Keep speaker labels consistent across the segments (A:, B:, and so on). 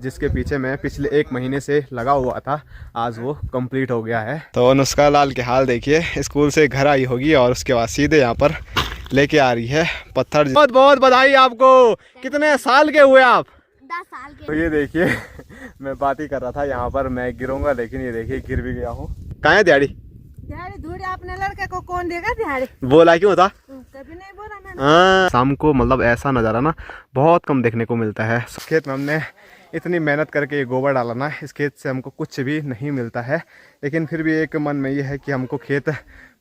A: जिसके पीछे मैं पिछले 1 महीने से लगा हुआ था, आज वो कंप्लीट हो गया है। तो नुस्खा लाल के हाल देखिए, स्कूल से घर आई होगी और उसके बाद सीधे यहाँ पर लेके आ रही है पत्थर। बहुत बहुत बधाई आपको। कितने साल के हुए आप?
B: 10 साल के।
A: तो ये देखिए मैं बात ही कर रहा था यहाँ पर मैं गिरूंगा, लेकिन ये देखिए गिर भी गया हूँ। कहाँ है दिहाड़ी?
B: दिहाड़ी धूड़ी अपने लड़के को कौन देगा दिहाड़ी?
A: बोला क्यों था?
B: कभी नहीं बोला मैंने।
A: हाँ, शाम को मतलब ऐसा नज़ारा ना बहुत कम देखने को मिलता है। खेत में हमने इतनी मेहनत करके ये गोबर डाला ना, इस खेत से हमको कुछ भी नहीं मिलता है, लेकिन फिर भी एक मन में ये है कि हमको खेत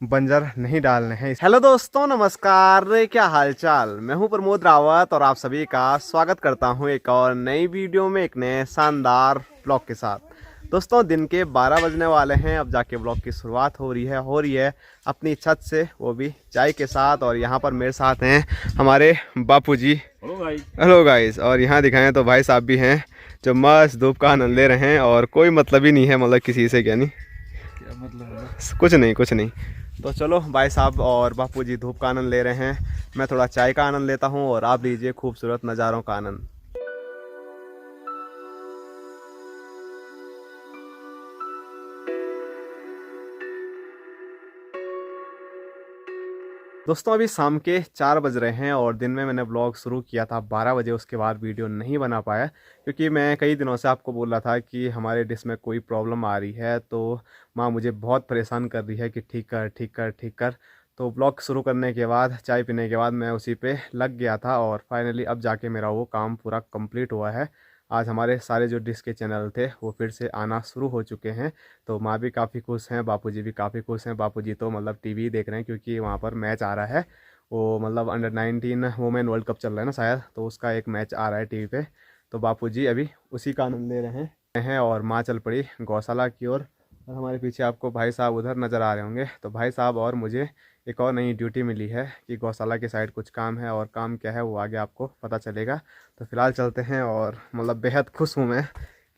A: बंजर नहीं डालने हैं। हेलो दोस्तों, नमस्कार, क्या हालचाल। मैं हूं प्रमोद रावत और आप सभी का स्वागत करता हूं एक और नई वीडियो में, एक नए शानदार ब्लॉग के साथ। दोस्तों, दिन के 12 बजने वाले हैं, अब जाके ब्लॉग की शुरुआत हो रही है अपनी छत से, वो भी चाय के साथ। और यहाँ पर मेरे साथ हैं हमारे बापूजी। Hello guys. और यहाँ दिखाएं तो भाई साहब भी हैं जो मस्त धूप का आनंद ले रहे हैं, और कोई मतलब ही नहीं है, मतलब किसी से क्या मतलब है? कुछ नहीं। तो चलो, भाई साहब और बापूजी धूप का आनंद ले रहे हैं, मैं थोड़ा चाय का आनंद लेता हूँ और आप लीजिए खूबसूरत नज़ारों का आनंद। दोस्तों, अभी शाम के 4 बज रहे हैं और दिन में मैंने ब्लॉग शुरू किया था 12 बजे, उसके बाद वीडियो नहीं बना पाया क्योंकि मैं कई दिनों से आपको बोल रहा था कि हमारे डिश में कोई प्रॉब्लम आ रही है। तो माँ मुझे बहुत परेशान कर रही है कि ठीक कर। तो ब्लॉग शुरू करने के बाद, चाय पीने के बाद मैं उसी पे लग गया था और फाइनली अब जाके मेरा वो काम पूरा कंप्लीट हुआ है। आज हमारे सारे जो डिश के चैनल थे वो फिर से आना शुरू हो चुके हैं। तो माँ भी काफ़ी खुश हैं, बापूजी भी काफ़ी खुश हैं। बापूजी तो मतलब टीवी देख रहे हैं क्योंकि वहाँ पर मैच आ रहा है, वो मतलब अंडर-19 वुमेन वर्ल्ड कप चल रहा है ना शायद, तो उसका एक मैच आ रहा है टीवी पे। तो बापूजी अभी उसी का आनंद ले रहे हैं और माँ चल पड़ी गौशाला की ओर। और हमारे पीछे आपको भाई साहब उधर नज़र आ रहे होंगे। तो भाई साहब और मुझे एक और नई ड्यूटी मिली है कि गौशाला की साइड कुछ काम है, और काम क्या है वो आगे आपको पता चलेगा। तो फिलहाल चलते हैं, और मतलब बेहद खुश हूँ मैं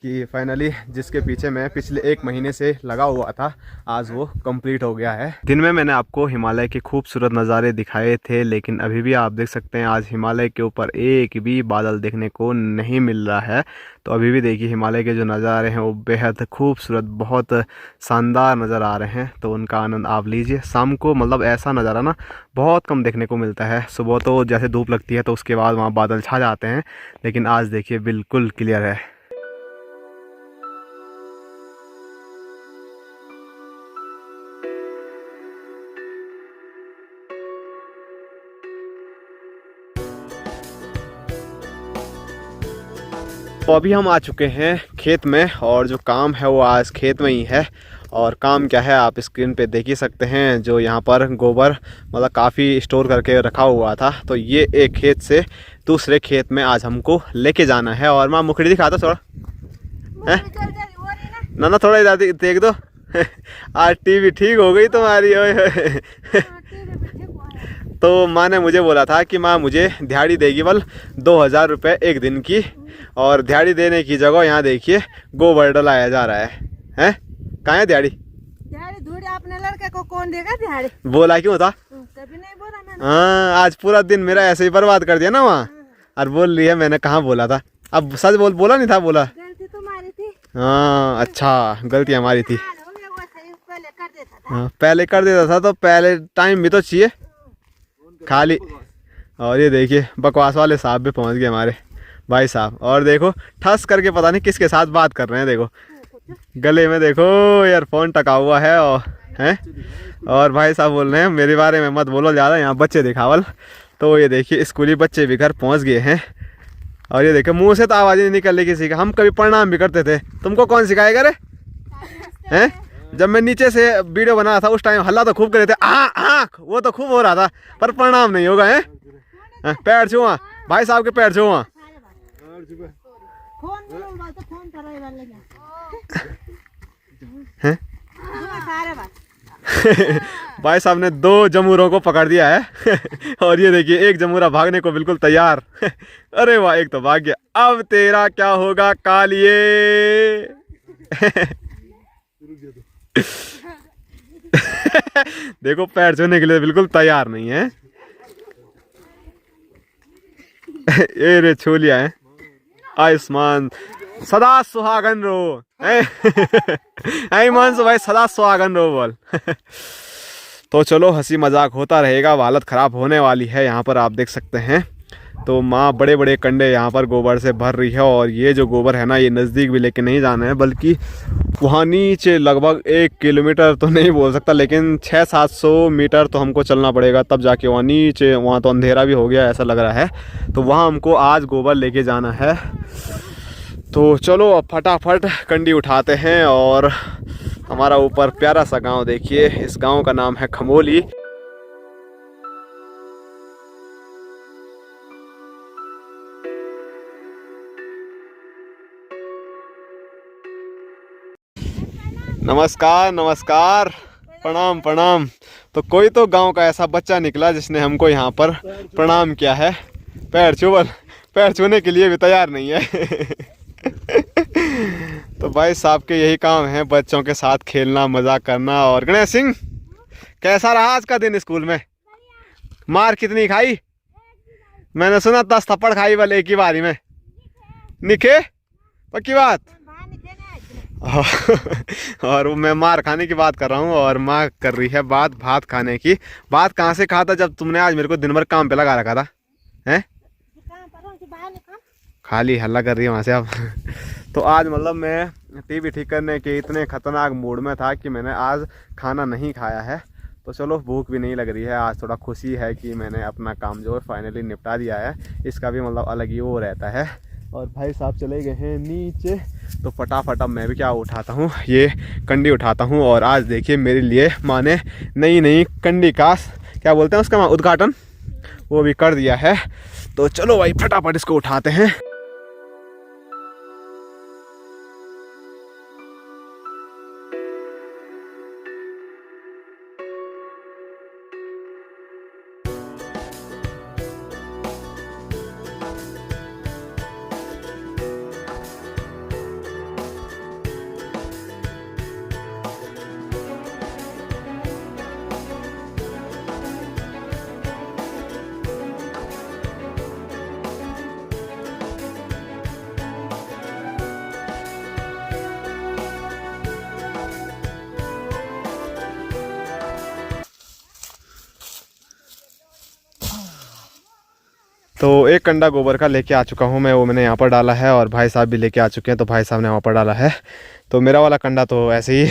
A: कि फाइनली जिसके पीछे मैं पिछले 1 महीने से लगा हुआ था, आज वो कंप्लीट हो गया है। दिन में मैंने आपको हिमालय के खूबसूरत नज़ारे दिखाए थे, लेकिन अभी भी आप देख सकते हैं आज हिमालय के ऊपर एक भी बादल देखने को नहीं मिल रहा है। तो अभी भी देखिए हिमालय के जो नज़ारे हैं वो बेहद खूबसूरत, बहुत शानदार नज़र आ रहे हैं। तो उनका आनंद आप लीजिए। शाम को मतलब ऐसा नज़ारा ना बहुत कम देखने को मिलता है। सुबह तो जैसे धूप लगती है तो उसके बाद वहाँ बादल छा जाते हैं, लेकिन आज देखिए बिल्कुल क्लियर है। तो अभी हम आ चुके हैं खेत में, और जो काम है वो आज खेत में ही है। और काम क्या है आप स्क्रीन पे देख ही सकते हैं। जो यहाँ पर गोबर मतलब काफ़ी स्टोर करके रखा हुआ था, तो ये एक खेत से दूसरे खेत में आज हमको लेके जाना है। और माँ मुखड़ी दिखा दो थोड़ा, है ना थोड़ा इधर देख दो आज टीवी ठीक हो गई तुम्हारी। ओए तो माँ ने मुझे बोला था कि माँ मुझे दिहाड़ी देगी बल 2000 रुपये एक दिन की, और दिहाड़ी देने की जगह यहाँ देखिए गोबर डलाया जा रहा है। हैं, कहाँ है दिहाड़ी?
B: दिहाड़ी धूड़ी अपने लड़के को कौन देगा दिहाड़ी?
A: बोला क्यों था?
B: कभी नहीं बोला मैंने।
A: हाँ, आज पूरा दिन मेरा ऐसे ही बर्बाद कर दिया ना वहाँ। और बोल रही है मैंने कहाँ बोला था। अब सच बोला नहीं था, बोला
B: गलती तुम्हारी थी।
A: हाँ, अच्छा गलती हमारी थी। हाँ, पहले कर देता था तो पहले टाइम भी तो चाहिए खाली। और ये देखिए बकवास वाले साहब भी पहुंच गए हमारे भाई साहब, और देखो ठस करके पता नहीं किसके साथ बात कर रहे हैं। देखो गले में देखो ईयरफोन टका हुआ है, और भाई साहब बोल रहे हैं मेरे बारे में मत बोलो ज़्यादा, यहाँ बच्चे दिखावल। तो ये देखिए स्कूली बच्चे भी घर पहुँच गए हैं। और ये देखो मुँह से तो आवाज़ नहीं निकल रही किसी का। हम कभी प्रणाम भी करते थे, तुमको कौन सिखाएगा रे? हैं, जब मैं नीचे से वीडियो बना रहा था उस टाइम हल्ला तो खूब कर रहे थे, वो तो खूब हो रहा था, पर प्रणाम नहीं होगा। है पैर छुआ भाई साहब के, पैर छुआ। भाई साहब ने 2 जमूरों को पकड़ दिया है और ये देखिए एक जमूरा भागने को बिल्कुल तैयार अरे वाह, एक तो भाग गया। अब तेरा क्या होगा कालिए देखो पैर छूने के लिए बिल्कुल तैयार नहीं है ये रे छू लिया है आयुष्मान। सदा सुहागन रहो। ऐ मानसो भाई सदा सुहागन रहो बोल। तो चलो हंसी मजाक होता रहेगा, हालत ख़राब होने वाली है यहाँ पर, आप देख सकते हैं। तो माँ बड़े बड़े कंडे यहाँ पर गोबर से भर रही है, और ये जो गोबर है ना ये नज़दीक भी लेके नहीं जाना है, बल्कि वहाँ नीचे लगभग 1 किलोमीटर तो नहीं बोल सकता, लेकिन 600-700 मीटर तो हमको चलना पड़ेगा, तब जाके वहाँ नीचे, वहाँ तो अंधेरा भी हो गया ऐसा लग रहा है। तो वहाँ हमको आज गोबर लेके जाना है। तो चलो अब फटाफट कंडी उठाते हैं। और हमारा ऊपर प्यारा सा गांव देखिए, इस गांव का नाम है खमोली। नमस्कार नमस्कार, प्रणाम प्रणाम। तो कोई तो गांव का ऐसा बच्चा निकला जिसने हमको यहाँ पर प्रणाम किया है। पैर छूने के लिए भी तैयार नहीं है। तो भाई साहब के यही काम है, बच्चों के साथ खेलना, मजाक करना। और गणेश सिंह, कैसा रहा आज का दिन स्कूल में? मार कितनी खाई? मैंने सुना 10 थप्पड़ खाई वाले एक ही बारी में। निके पक्की बात। और वो मैं मार खाने की बात कर रहा हूँ, और माँ कर रही है बात भात खाने की। बात कहाँ से कहा था जब तुमने आज मेरे को दिन भर काम पे लगा रखा था? हैं? खाली हल्ला कर रही है वहाँ से अब। तो आज मतलब मैं टीवी ठीक करने के इतने ख़तरनाक मूड में था कि मैंने आज खाना नहीं खाया है। तो चलो भूख भी नहीं लग रही है, आज थोड़ा खुशी है कि मैंने अपना काम जो है फाइनली निपटा दिया है। इसका भी मतलब अलग ही वो रहता है। और भाई साहब चले गए हैं नीचे, तो फटाफट अब मैं भी क्या उठाता हूँ, ये कंडी उठाता हूँ। और आज देखिए मेरे लिए माँ ने नई कंडी का क्या बोलते हैं उसका उद्घाटन वो भी कर दिया है। तो चलो भाई फटाफट इसको उठाते हैं। तो एक कंडा गोबर का लेके आ चुका हूँ मैं, वो मैंने यहाँ पर डाला है, और भाई साहब भी लेके आ चुके हैं, तो भाई साहब ने वहाँ पर डाला है। तो मेरा वाला कंडा तो ऐसे ही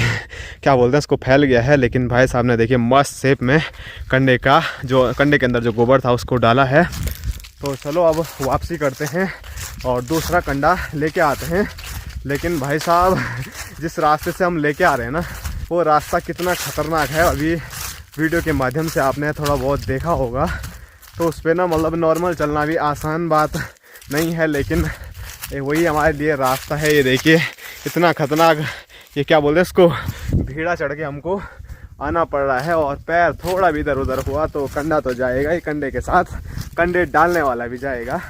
A: क्या बोलते हैं उसको फैल गया है, लेकिन भाई साहब ने देखिए मस्त शेप में कंडे के अंदर जो गोबर था उसको डाला है। तो चलो अब वापसी करते हैं और दूसरा कंडा लेके आते हैं। लेकिन भाई साहब जिस रास्ते से हम लेके आ रहे हैं ना, वो रास्ता कितना ख़तरनाक है, अभी वीडियो के माध्यम से आपने थोड़ा बहुत देखा होगा। तो उस पर ना मतलब नॉर्मल चलना भी आसान बात नहीं है, लेकिन वही हमारे लिए रास्ता है। ये देखिए इतना ख़तरनाक, ये क्या बोलते हैं इसको, भीड़ा चढ़ के हमको आना पड़ रहा है। और पैर थोड़ा भी इधर उधर हुआ तो कंडा तो जाएगा ही, कंडे के साथ कंडे डालने वाला भी जाएगा।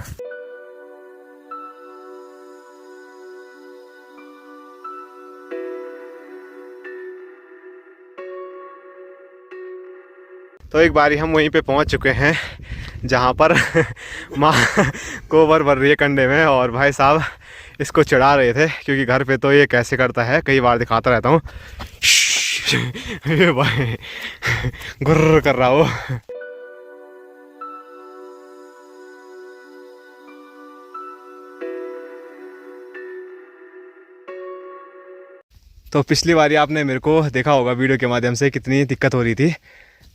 A: तो एक बारी हम वहीं पे पहुंच चुके हैं जहां पर माँ गोबर भर रही है कंडे में, और भाई साहब इसको चढ़ा रहे थे, क्योंकि घर पे तो ये कैसे करता है, कई बार दिखाता रहता हूँ। ये भाई गुर्र कर रहा हो। तो पिछली बारी आपने मेरे को देखा होगा वीडियो के माध्यम से कितनी दिक्कत हो रही थी,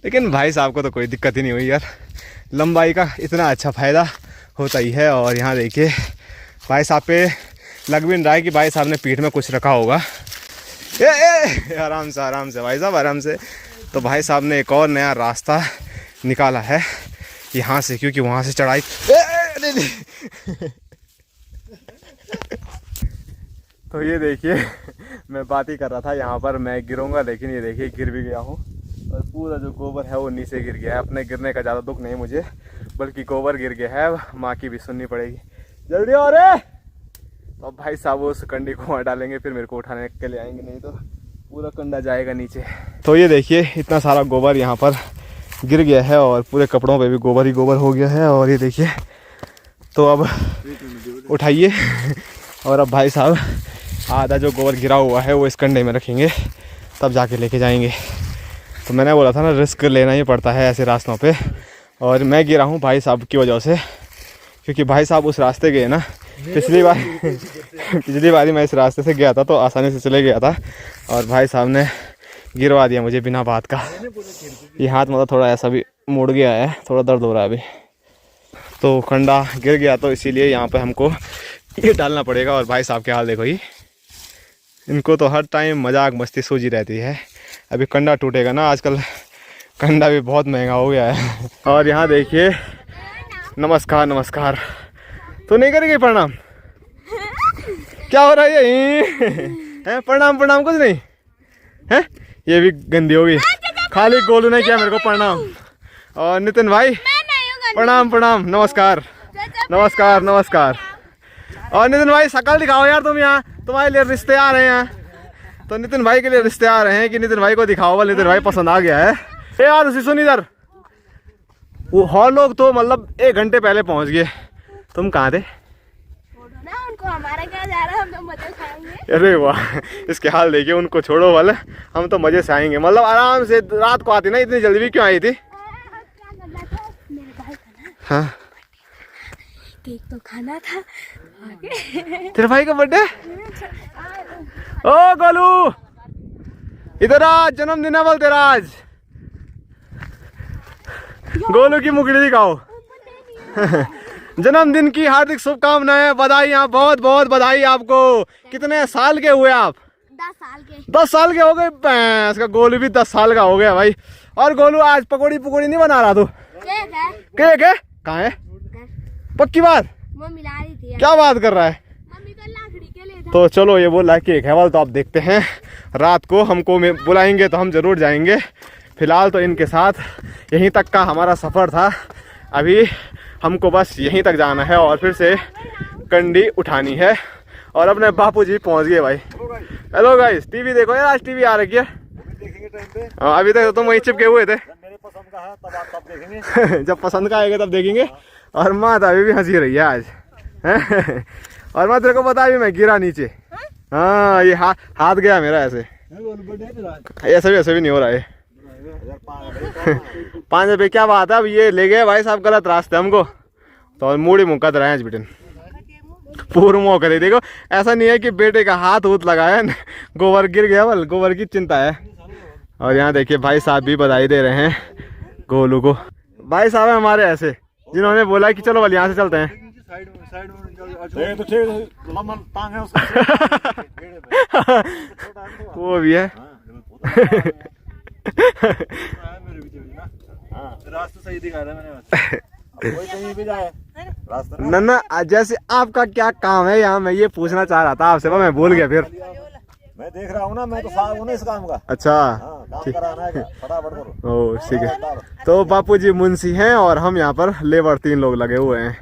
A: लेकिन भाई साहब को तो कोई दिक्कत ही नहीं हुई यार। लंबाई का इतना अच्छा फ़ायदा होता ही है। और यहाँ देखिए भाई साहब पे लग भी नहीं रहा है कि भाई साहब ने पीठ में कुछ रखा होगा। आराम से भाई साहब आराम से। तो भाई साहब ने एक और नया रास्ता निकाला है यहाँ से, क्योंकि वहाँ से चढ़ाई तो ये देखिए मैं बात ही कर रहा था, यहाँ पर मैं गिरूंगा, लेकिन ये देखिए गिर भी गया हूँ, और पूरा जो गोबर है वो नीचे गिर गया है। अपने गिरने का ज़्यादा दुख नहीं मुझे, बल्कि गोबर गिर गया है, माँ की भी सुननी पड़ेगी। जल्दी हो रे। तो अब भाई साहब उस कंडी को वहाँ डालेंगे, फिर मेरे को उठाने के लिए आएंगे, नहीं तो पूरा कंडा जाएगा नीचे। तो ये देखिए इतना सारा गोबर यहाँ पर गिर गया है, और पूरे कपड़ों पे भी गोबर ही गोबर हो गया है। और ये देखिए, तो अब उठाइए और अब भाई साहब आधा जो गोबर गिरा हुआ है वो इस कंडे में रखेंगे, तब जाके लेके जाएंगे। तो मैंने बोला था ना, रिस्क लेना ही पड़ता है ऐसे रास्तों पे। और मैं गिरा हूँ भाई साहब की वजह से, क्योंकि भाई साहब उस रास्ते गए ना पिछली बार मैं इस रास्ते से गया था तो आसानी से चले गया था, और भाई साहब ने गिरवा दिया मुझे बिना बात का। ये हाथ मतलब थोड़ा ऐसा भी मुड़ गया है, थोड़ा दर्द हो रहा है अभी। तो कंडा गिर गया तो इसीलिए यहाँ पे हमको ये डालना पड़ेगा। और भाई साहब के हाल देखो, ही इनको तो हर टाइम मजाक मस्ती सूझी रहती है। अभी कंडा टूटेगा ना, आजकल कंडा भी बहुत महंगा हो गया है। और यहाँ देखिए, नमस्कार नमस्कार। तो नहीं करेगी प्रणाम? क्या हो रहा है ये? प्रणाम प्रणाम कुछ नहीं है, ये भी गंदी होगी। खाली गोलू ने किया मेरे को प्रणाम। और नितिन भाई प्रणाम प्रणाम, नमस्कार नमस्कार नमस्कार। और नितिन भाई शकल दिखाओ यार, तुम यहाँ तुम्हारे लिए रिश्ते आ रहे हैं। तो नितिन भाई के लिए रिश्ते आ रहे हैं कि नितिन भाई को दिखाओ। वाले नितिन भाई पसंद आ गया है। ए यार उसी सुन इधर, वो और लोग तो मतलब 1 घंटे पहले पहुंच गए, तुम कहाँ थे?
B: उनको हमारा क्या जा रहा है, हम तो मजे खाएंगे।
A: अरे वाह, इसके हाल देखिए, उनको छोड़ो वाले, हम तो मजे से आएंगे। मतलब आराम से रात को आती ना, इतनी जल्दी भी क्यों आई थी? हाँ
B: केक तो खाना था।
A: तेरे भाई का बर्थडे? ओ गोलू इधर आज, जन्मदिन है बोल तेरा आज। गोलू की मुकड़ी दिखाओ। जन्मदिन की हार्दिक शुभकामनाएं, बधाई, बहुत बहुत बधाई आपको। कितने साल के हुए आप?
B: 10 साल के।
A: 10 साल के हो गए? इसका गोलू भी 10 साल का हो गया भाई। और गोलू आज पकौड़ी नहीं बना रहा तू? केक है? कहाँ है? पक्की बात?
B: मम्मी ला रही थी।
A: क्या बात कर रहा है?
B: मम्मी का लाकड़ी के लिए था।
A: तो चलो, ये बोल रहा है केक है वाल, तो आप देखते हैं। रात को हमको बुलाएंगे तो हम जरूर जाएंगे। फिलहाल तो इनके साथ यहीं तक का हमारा सफ़र था। अभी हमको बस यहीं तक जाना है और फिर से कंडी उठानी है। और अपने बापूजी पहुंच गए भाई। हेलो गाइस, टीवी देखो यार, आज टीवी आ रही है। अभी तक तो तुम वहीं चिपके हुए थे।
C: मेरे पसंद का है तब आप देखेंगे।
A: जब पसंद का आएगा तब देखेंगे। और माँ तो अभी भी हंसी रही है आज। और मैं तेरे को बता, अभी मैं गिरा नीचे। हाँ, ये हाथ गया मेरा ऐसे। ऐसे भी नहीं हो रहा है। 5 रुपये क्या बात है? अब ये ले गए भाई साहब गलत रास्ते हमको, तो मूड़ी मुकत रहे हैं बेटन। पूर्ण मौका दे। देखो, ऐसा नहीं है कि बेटे का हाथ लगाया, गोबर गिर गया, बल गोबर की चिंता है। और यहाँ देखिए भाई साहब भी बधाई दे रहे हैं गोलू को। भाई साहब है हमारे ऐसे, जिन्होंने बोला कि चलो बल यहाँ से चलते हैं। वो भी है।
C: रास्ता सही दिखा रहा है मैंने। कोई कहीं भी जाए रास्ता
A: नन्ना, जैसे आपका क्या काम है यहाँ, मैं ये पूछना चाह रहा था आपसे, पर मैं भूल गया फिर।
C: मैं देख रहा हूँ ना, मैं तो साहब हूँ ना इस काम का।
A: अच्छा,
C: काम कराना है, फटाफट करो।
A: ओ ठीक है। तो बापूजी मुंशी हैं और हम यहाँ पर लेबर 3 लोग लगे हुए हैं।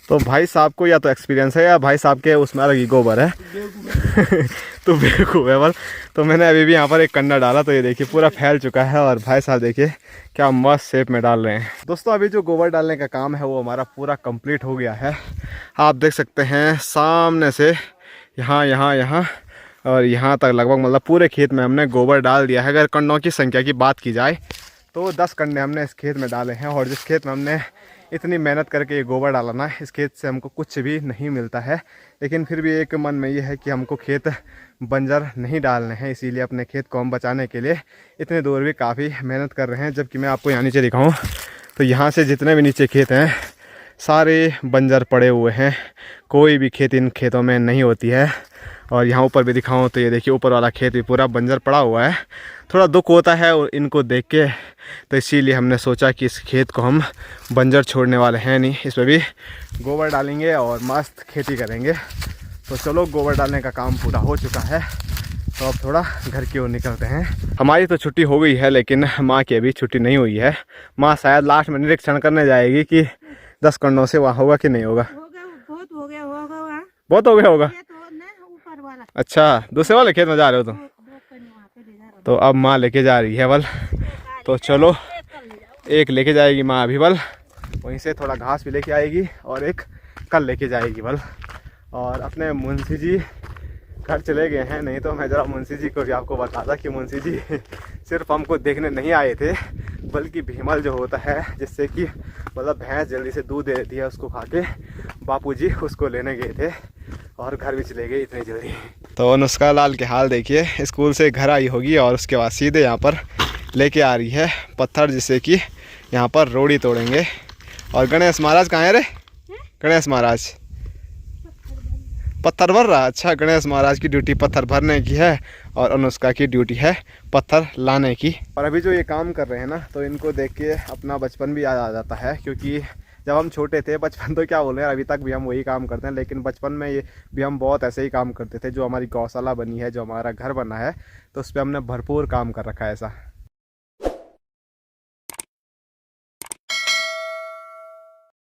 A: तो भाई साहब को या तो एक्सपीरियंस है या भाई साहब के उसमें अलग ही गोबर है। तो बेवकूफ़ है बल। तो मैंने अभी भी यहाँ पर एक कंडा डाला, तो ये देखिए पूरा फैल चुका है। और भाई साहब देखिए क्या मस्त शेप में डाल रहे हैं। दोस्तों, अभी जो गोबर डालने का काम है वो हमारा पूरा कंप्लीट हो गया है। आप देख सकते हैं सामने से यहाँ और यहाँ तक लगभग, मतलब पूरे खेत में हमने गोबर डाल दिया है। अगर कंडों की संख्या की बात की जाए तो 10 कंडे हमने इस खेत में डाले हैं। और जिस खेत में हमने इतनी मेहनत करके ये गोबर डाला ना, इस खेत से हमको कुछ भी नहीं मिलता है। लेकिन फिर भी एक मन में ये है कि हमको खेत बंजर नहीं डालने हैं, इसीलिए अपने खेत को हम बचाने के लिए इतने दूर भी काफ़ी मेहनत कर रहे हैं। जबकि मैं आपको यहाँ नीचे दिखाऊं तो यहाँ से जितने भी नीचे खेत हैं सारे बंजर पड़े हुए हैं, कोई भी खेत इन खेतों में नहीं होती है। और यहाँ ऊपर भी दिखाऊं तो ये देखिए ऊपर वाला खेत भी पूरा बंजर पड़ा हुआ है। थोड़ा दुख होता है इनको देख के, तो इसीलिए हमने सोचा कि इस खेत को हम बंजर छोड़ने वाले हैं नहीं, इसमें भी गोबर डालेंगे और मस्त खेती करेंगे। तो चलो, गोबर डालने का काम पूरा हो चुका है, तो अब थोड़ा घर की ओर निकलते हैं। हमारी तो छुट्टी हो गई है, लेकिन माँ की अभी छुट्टी नहीं हुई है। माँ शायद लास्ट में निरीक्षण करने जाएगी कि 10 कंडों से वहाँ होगा कि नहीं होगा।
B: बहुत हो गया होगा।
A: बहुत हो गया होगा।
B: ऊपर वाला।
A: अच्छा, दूसरे वाले खेत में जा रहे हो तो अब माँ लेके जा रही है बल। तो चलो, एक लेके जाएगी माँ अभी बल, वहीं से थोड़ा घास भी लेके आएगी और एक कल लेके जाएगी बल। और अपने मुंशी जी घर चले गए हैं, नहीं तो मैं ज़रा मुंशी जी को भी आपको बताता कि मुंशी जी सिर्फ हमको देखने नहीं आए थे, बल्कि भीमल जो होता है जिससे कि मतलब भैंस जल्दी से दूध दे देती है, उसको खा के बापूजी उसको लेने गए थे और घर भी चले गए इतनी जल्दी। तो अनुष्का लाल के हाल देखिए, स्कूल से घर आई होगी और उसके बाद सीधे यहाँ पर लेके आ रही है पत्थर, जिससे कि यहाँ पर रोड़ी तोड़ेंगे। और गणेश महाराज कहाँ है रे? गणेश महाराज पत्थर भर रहा। अच्छा, गणेश महाराज की ड्यूटी पत्थर भरने की है और अनुष्का की ड्यूटी है पत्थर लाने की। और अभी जो ये काम कर रहे हैं ना, तो इनको देख के अपना बचपन भी याद आ जाता है, क्योंकि जब हम छोटे थे, बचपन तो क्या बोल रहे हैं, अभी तक भी हम वही काम करते हैं, लेकिन बचपन में ये भी हम बहुत ऐसे ही काम करते थे। जो हमारी गौशाला बनी है, जो हमारा घर बना है, तो उस पर हमने भरपूर काम कर रखा है ऐसा।